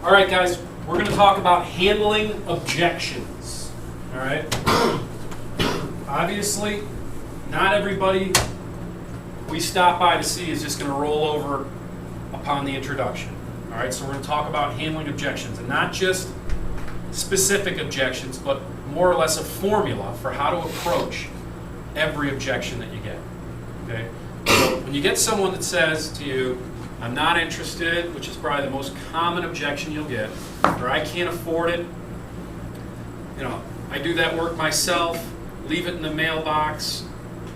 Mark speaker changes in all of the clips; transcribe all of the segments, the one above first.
Speaker 1: All right, guys, we're going to talk about handling objections. All right? Obviously, not everybody we stop by to see is just going to roll over upon the introduction. All right, so we're going to talk about handling objections, and not just specific objections, but more or less a formula for how to approach every objection that you get. Okay? So when you get someone that says to you, I'm not interested, which is probably the most common objection you'll get, or I can't afford it, I do that work myself, leave it in the mailbox,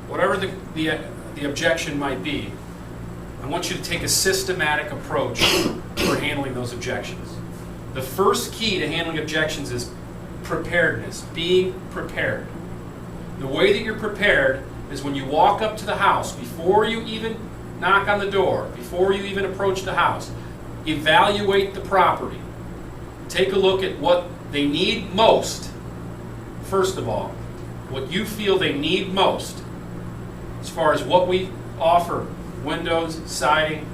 Speaker 1: whatever the objection might be, I want you to take a systematic approach for handling those objections. The first key to handling objections is preparedness, being prepared. The way that you're prepared is when you walk up to the house, before you even knock on the door, before you even approach the house, evaluate the property. Take a look at what they need most. First of all, what you feel they need most as far as what we offer: windows, siding,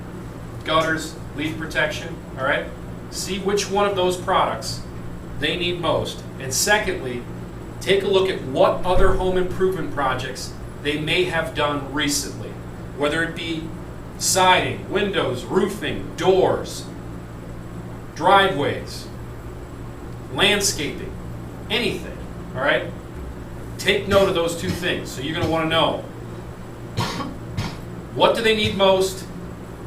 Speaker 1: gutters, leak protection, all right? See which one of those products they need most. And secondly, take a look at what other home improvement projects they may have done recently, whether it be siding, windows, roofing, doors, driveways, landscaping, anything, all right? Take note of those two things. So you're going to want to know, what do they need most,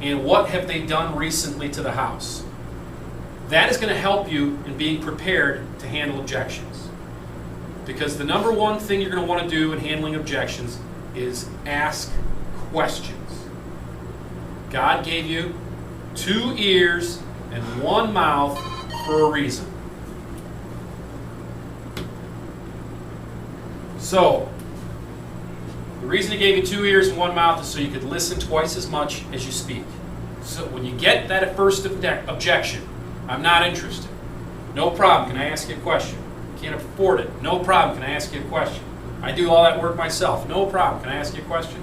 Speaker 1: and what have they done recently to the house? That is going to help you in being prepared to handle objections. Because the number one thing you're going to want to do in handling objections is ask questions. God gave you 2 ears and 1 mouth for a reason. So, the reason He gave you 2 ears and 1 mouth is so you could listen twice as much as you speak. So when you get that first objection, I'm not interested. No problem, can I ask you a question? Can't afford it. No problem, can I ask you a question? I do all that work myself. No problem, can I ask you a question?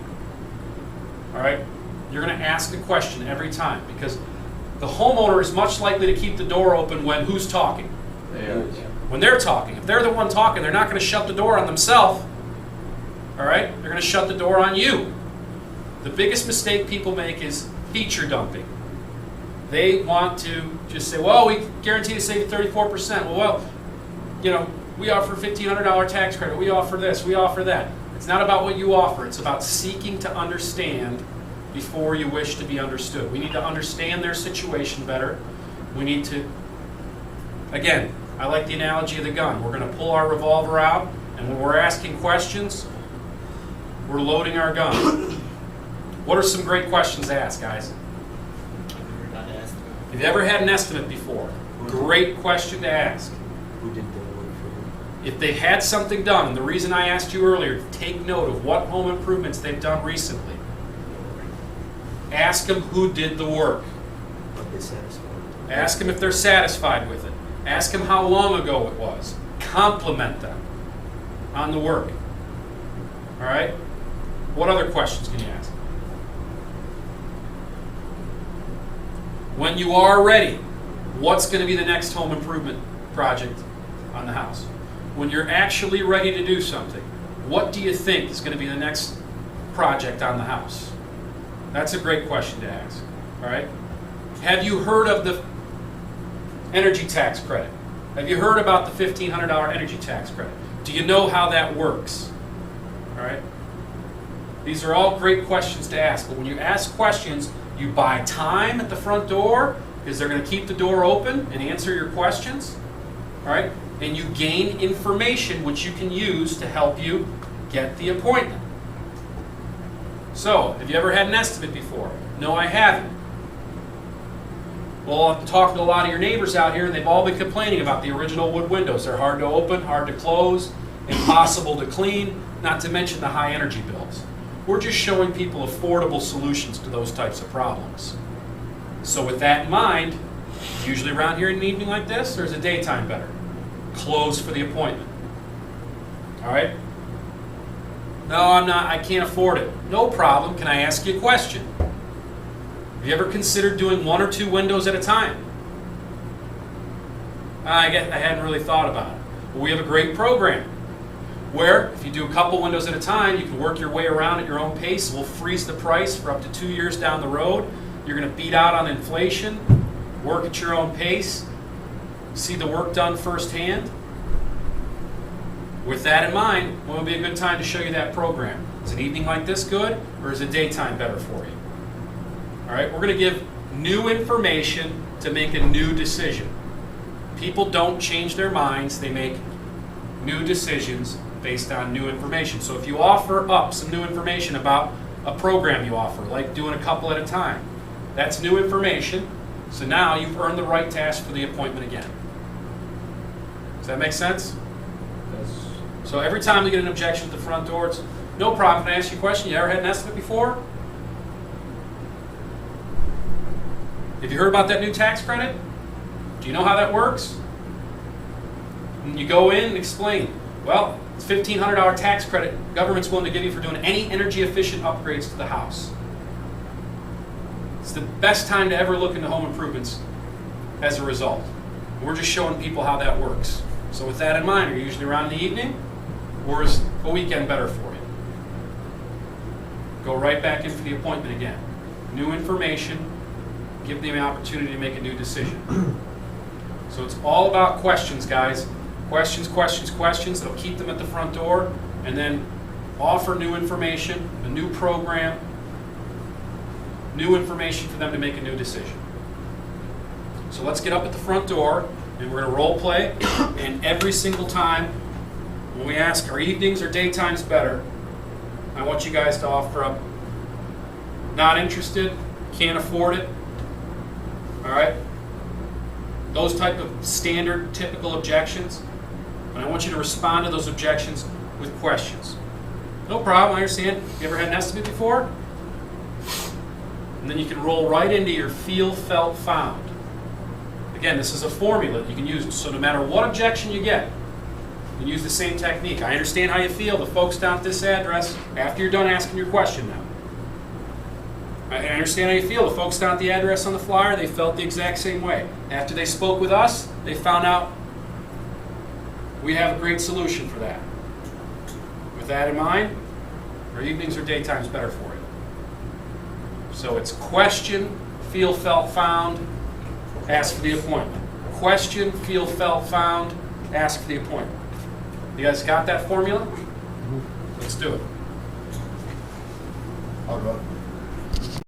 Speaker 1: All right? You're going to ask a question every time, because the homeowner is much likely to keep the door open when who's talking? When they're talking. If they're the one talking, they're not going to shut the door on themselves. All right? They're going to shut the door on you. The biggest mistake people make is feature dumping. They want to just say, well, we guarantee to save you 34%. Well, we offer $1,500 tax credit. We offer this. We offer that. It's not about what you offer. It's about seeking to understand before you wish to be understood. We need to understand their situation better. We need to, again, I like the analogy of the gun. We're going to pull our revolver out, and when we're asking questions, we're loading our gun. What are some great questions to ask, guys? Have you ever had an estimate before? Great question to ask.
Speaker 2: Who did the work for you?
Speaker 1: If they had something done, and the reason I asked you earlier, take note of what home improvements they've done recently. Ask them who did the work.
Speaker 2: Are they satisfied?
Speaker 1: Ask them if they're satisfied with it. Ask them how long ago it was. Compliment them on the work. All right? What other questions can you ask? When you are ready, what's going to be the next home improvement project on the house? When you're actually ready to do something, what do you think is going to be the next project on the house? That's a great question to ask. All right? Have you heard of the energy tax credit? Have you heard about the $1,500 energy tax credit? Do you know how that works? All right? These are all great questions to ask, but when you ask questions, you buy time at the front door because they're going to keep the door open and answer your questions. All right? And you gain information which you can use to help you get the appointment. So, have you ever had an estimate before? No, I haven't. Well, I've talked to a lot of your neighbors out here, and they've all been complaining about the original wood windows. They're hard to open, hard to close, impossible to clean, not to mention the high energy bills. We're just showing people affordable solutions to those types of problems. So with that in mind, usually around here in an evening like this, or is it daytime better? Close for the appointment. All right? No, I'm not. I can't afford it. No problem. Can I ask you a question? Have you ever considered doing 1 or 2 windows at a time? I hadn't really thought about it. Well, we have a great program where if you do a couple windows at a time, you can work your way around at your own pace. We'll freeze the price for up to 2 years down the road. You're going to beat out on inflation, work at your own pace, see the work done firsthand. With that in mind, what would be a good time to show you that program? Is an evening like this good, or is a daytime better for you? All right, we're going to give new information to make a new decision. People don't change their minds, they make new decisions based on new information. So if you offer up some new information about a program you offer, like doing a couple at a time, that's new information. So now you've earned the right to ask for the appointment again. Does that make sense?
Speaker 2: Yes.
Speaker 1: So every time we get an objection at the front door, it's no problem. Can I ask you a question? You ever had an estimate before? Have you heard about that new tax credit? Do you know how that works? And you go in and explain, well, it's $1,500 tax credit government's willing to give you for doing any energy efficient upgrades to the house. It's the best time to ever look into home improvements as a result. We're just showing people how that works. So with that in mind, are you usually around in the evening? Or is a weekend better for you? Go right back in for the appointment again. New information, give them the opportunity to make a new decision. So it's all about questions, guys. Questions, questions, questions. That'll keep them at the front door, and then offer new information, a new program, new information for them to make a new decision. So let's get up at the front door, and we're going to role play. And every single time when we ask, are evenings or daytimes better, I want you guys to offer up, not interested, can't afford it. All right? Those type of standard, typical objections. And I want you to respond to those objections with questions. No problem, I understand. You ever had an estimate before? And then you can roll right into your feel, felt, found. Again, this is a formula that you can use. So no matter what objection you get, you can use the same technique. I understand how you feel. The folks down at this address, after you're done asking your question now. I understand how you feel. The folks down at the address on the flyer, they felt the exact same way. After they spoke with us, they found out we have a great solution for that. With that in mind, are evenings or daytimes better for you? So it's question, feel, felt, found, ask for the appointment. Question, feel, felt, found, ask for the appointment. You guys got that formula? Let's do it.
Speaker 3: I'll go.